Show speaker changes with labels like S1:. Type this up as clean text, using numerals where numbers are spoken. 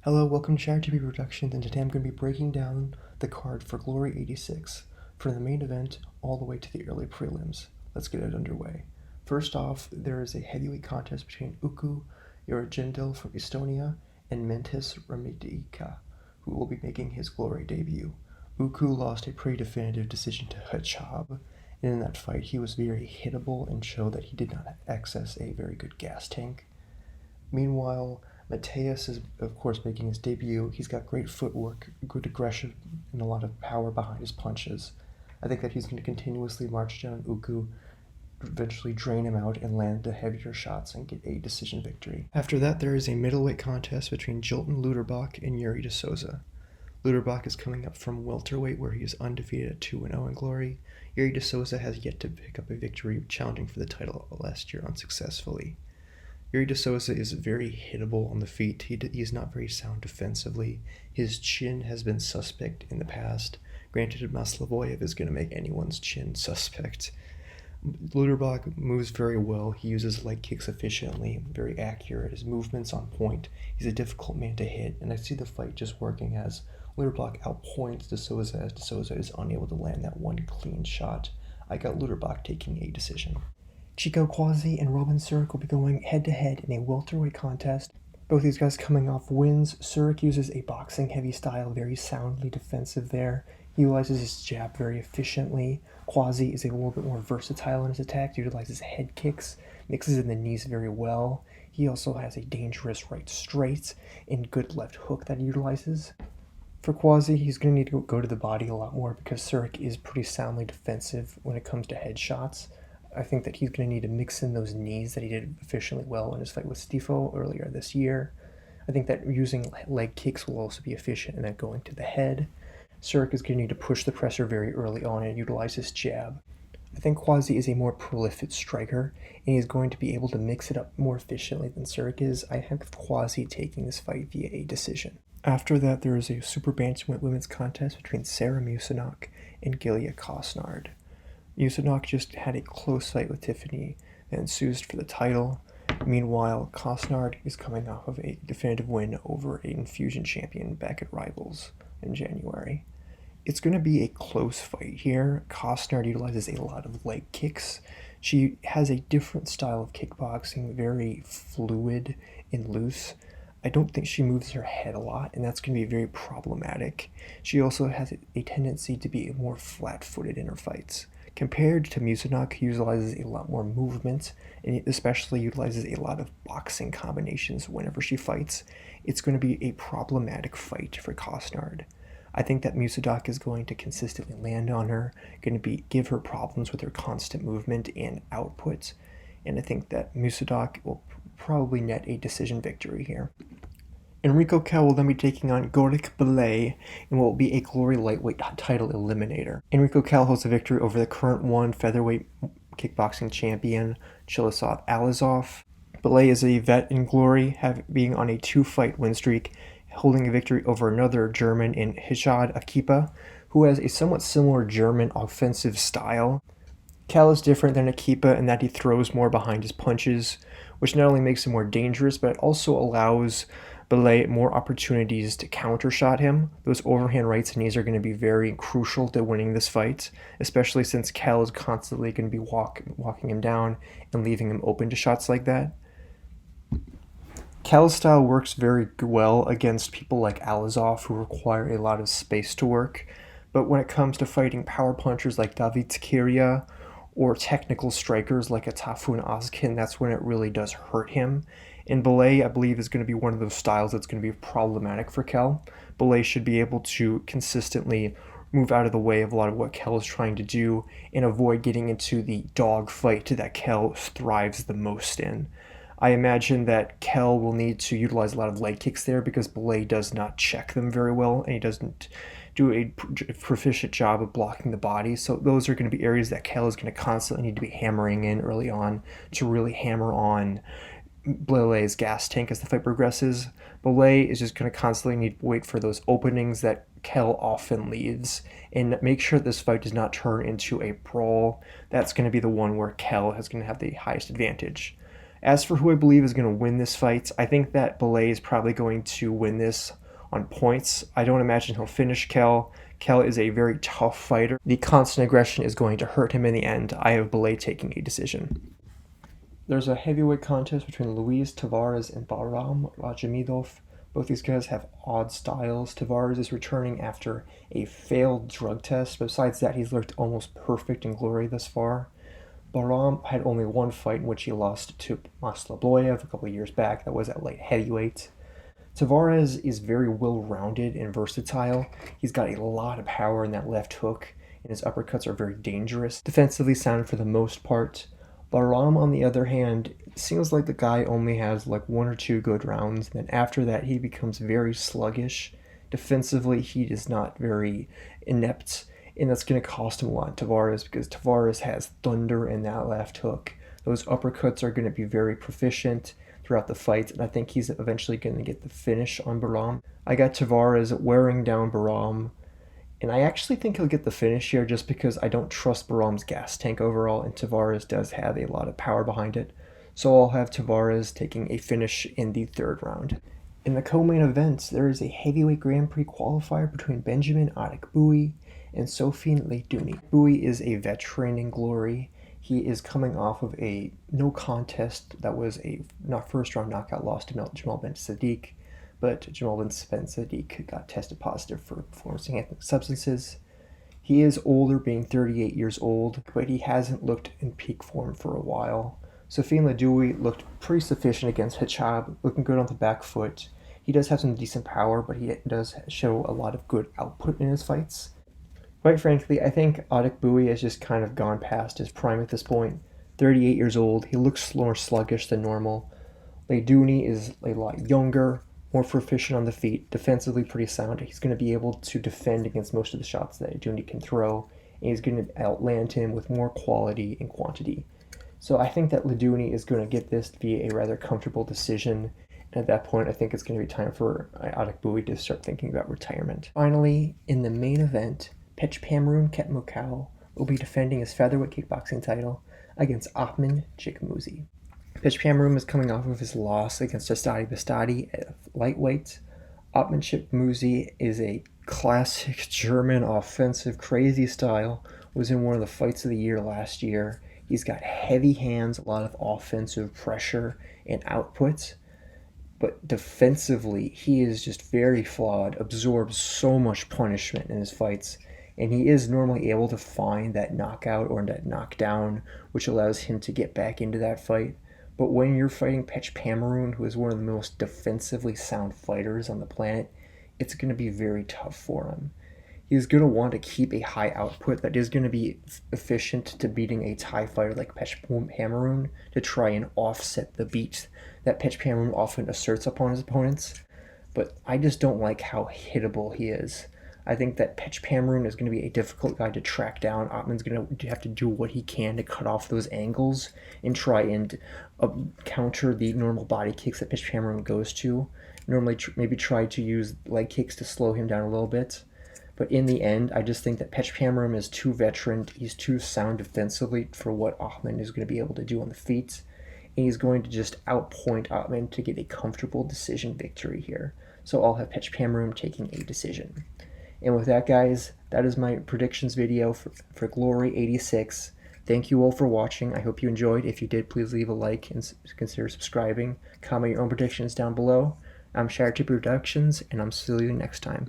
S1: Hello, welcome to Shadow TV Productions, and today I'm going to be breaking down the card for Glory 86, from the main event all the way to the early prelims. Let's get it underway. First off, there is a heavyweight contest between Uku Yorjindil from Estonia and Mentis Ramidika, who will be making his Glory debut. Uku lost a pretty definitive decision to Hachab, and in that fight he was very hittable and showed that he did not access a very good gas tank. Meanwhile, Mateus is, of course, making his debut. He's got great footwork, good aggression, and a lot of power behind his punches. I think that he's going to continuously march down Uku, eventually drain him out, and land the heavier shots and get a decision victory. After that, there is a middleweight contest between Jilton Luderbach and Yuri de Souza. Luderbach is coming up from welterweight, where he is undefeated at 2-0 in Glory. Yuri de Souza has yet to pick up a victory, challenging for the title last year unsuccessfully. Yuri de Souza is very hittable on the feet. He's not very sound defensively. His chin has been suspect in the past. Granted, Maslavoyev is going to make anyone's chin suspect. Luderbach moves very well. He uses leg kicks efficiently, very accurate. His movement's on point. He's a difficult man to hit, and I see the fight just working as Luderbach outpoints de Souza as de Souza is unable to land that one clean shot. I got Luderbach taking a decision. Chikh and Robin Surik will be going head-to-head in a welterweight contest. Both these guys coming off wins. Surik uses a boxing-heavy style, very soundly defensive there. He utilizes his jab very efficiently. Quasi is a little bit more versatile in his attack. He utilizes head kicks, mixes in the knees very well. He also has a dangerous right straight and good left hook that he utilizes. For Quasi, he's going to need to go to the body a lot more because Surik is pretty soundly defensive when it comes to headshots. I think that he's going to need to mix in those knees that he did efficiently well in his fight with Stifo earlier this year. I think that using leg kicks will also be efficient in that going to the head. Surik is going to need to push the presser very early on and utilize his jab. I think Quasi is a more prolific striker, and he's going to be able to mix it up more efficiently than Surik is. I have Quasi taking this fight via a decision. After that, there is a super bantamweight women's contest between Sarah Musanok and Gilia Kosnard. Musanok just had a close fight with Tiffany Van Soest for the title. Meanwhile, Kosnard is coming off of a definitive win over an Infusion champion back at Rivals in January. It's going to be a close fight here. Kosnard utilizes a lot of leg kicks. She has a different style of kickboxing, very fluid and loose. I don't think she moves her head a lot, and that's going to be very problematic. She also has a tendency to be more flat-footed in her fights. Compared to Musanok, who utilizes a lot more movement, and especially utilizes a lot of boxing combinations whenever she fights, it's going to be a problematic fight for Kosnard. I think that Musanok is going to consistently land on her, going to give her problems with her constant movement and output, and I think that Musanok will probably net a decision victory here. Enrico Cal will then be taking on Gorik Belay in what will be a Glory lightweight title eliminator. Enrico Cal holds a victory over the current one featherweight kickboxing champion, Chilisov Alizov. Belay is a vet in Glory, being on a 2-fight win streak, holding a victory over another German in Hishad Akipa, who has a somewhat similar German offensive style. Cal is different than Akipa in that he throws more behind his punches, which not only makes him more dangerous, but it also allows Belay more opportunities to counter-shot him. Those overhand rights and knees are going to be very crucial to winning this fight, especially since Cal is constantly going to be walking him down and leaving him open to shots like that. Cal's style works very well against people like Alizov, who require a lot of space to work, but when it comes to fighting power punchers like David Skiria or technical strikers like a Tafun Ozkin, that's when it really does hurt him. And Belay, I believe, is going to be one of those styles that's going to be problematic for Cal. Belay should be able to consistently move out of the way of a lot of what Cal is trying to do and avoid getting into the dog fight that Cal thrives the most in. I imagine that Cal will need to utilize a lot of leg kicks there because Belay does not check them very well, and he doesn't do a proficient job of blocking the body. So those are going to be areas that Cal is going to constantly need to be hammering in early on to really hammer on Belay's gas tank as the fight progresses. Belay is just going to constantly need to wait for those openings that Cal often leaves and make sure this fight does not turn into a brawl. That's going to be the one where Cal is going to have the highest advantage. As for who I believe is going to win this fight, I think that Belay is probably going to win this on points. I don't imagine he'll finish Kell. Kell is a very tough fighter. The constant aggression is going to hurt him in the end. I have Belay taking a decision. There's a heavyweight contest between Luis Tavares and Bahram Rajamidov. Both these guys have odd styles. Tavares is returning after a failed drug test. Besides that, he's looked almost perfect in glory thus far. Bahram had only one fight in which he lost to Maslobloyev a couple of years back. That was at light heavyweight. Tavares is very well-rounded and versatile. He's got a lot of power in that left hook, and his uppercuts are very dangerous. Defensively sound for the most part. Bahram, on the other hand, seems like the guy only has like 1 or 2 good rounds, and then after that he becomes very sluggish. Defensively, he is not very inept, and that's going to cost him a lot, Tavares, because Tavares has thunder in that left hook. Those uppercuts are going to be very proficient throughout the fight, and I think he's eventually going to get the finish on Bahram. I got Tavares wearing down Bahram, and I actually think he'll get the finish here just because I don't trust Bahram's gas tank overall, and Tavares does have a lot of power behind it. So I'll have Tavares taking a finish in the 3rd round. In the co-main event, there is a heavyweight Grand Prix qualifier between Benjamin Adekbouy and Sofiane Ladouni. Bouy is a veteran in glory. He is coming off of a no contest that was a first round knockout loss to Jamal Ben Sadiq, but Jamal Ben Sadiq got tested positive for performance-enhancing substances. He is older, being 38 years old, but he hasn't looked in peak form for a while. Sofiane Ladouni looked pretty sufficient against Hichab, looking good on the back foot. He does have some decent power, but he does show a lot of good output in his fights. Quite frankly, I think Adekbouy has just kind of gone past his prime at this point. 38 years old, he looks more sluggish than normal. Ladouni is a lot younger, more proficient on the feet, defensively pretty sound. He's going to be able to defend against most of the shots that Ladouni can throw, and he's going to outland him with more quality and quantity. So I think that Ladouni is going to get this to be a rather comfortable decision, and at that point I think it's going to be time for Adekbouy to start thinking about retirement. Finally, in the main event, Petpanomrung will be defending his featherweight kickboxing title against Ahmad Chikh. Petpanomrung is coming off of his loss against Bastadi at lightweight. Ahmad Chikh is a classic German offensive crazy style, was in one of the fights of the year last year. He's got heavy hands, a lot of offensive pressure and output, but defensively he is just very flawed, absorbs so much punishment in his fights, and he is normally able to find that knockout or that knockdown, which allows him to get back into that fight. But when you're fighting Petpanomrung, who is one of the most defensively sound fighters on the planet, it's going to be very tough for him. He's going to want to keep a high output that is going to be efficient to beating a Thai fighter like Petpanomrung to try and offset the beat that Petpanomrung often asserts upon his opponents. But I just don't like how hittable he is. I think that Petpanomrung is going to be a difficult guy to track down. Ahmad's going to have to do what he can to cut off those angles and try and counter the normal body kicks that Petpanomrung goes to. Normally maybe try to use leg kicks to slow him down a little bit. But in the end, I just think that Petpanomrung is too veteran. He's too sound defensively for what Ahmad is going to be able to do on the feet. And he's going to just outpoint Ahmad to get a comfortable decision victory here. So I'll have Petpanomrung taking a decision. And with that, guys, that is my predictions video for Glory 86. Thank you all for watching. I hope you enjoyed. If you did, please leave a like and consider subscribing. Comment your own predictions down below. I'm Shire Productions, and I'll see you next time.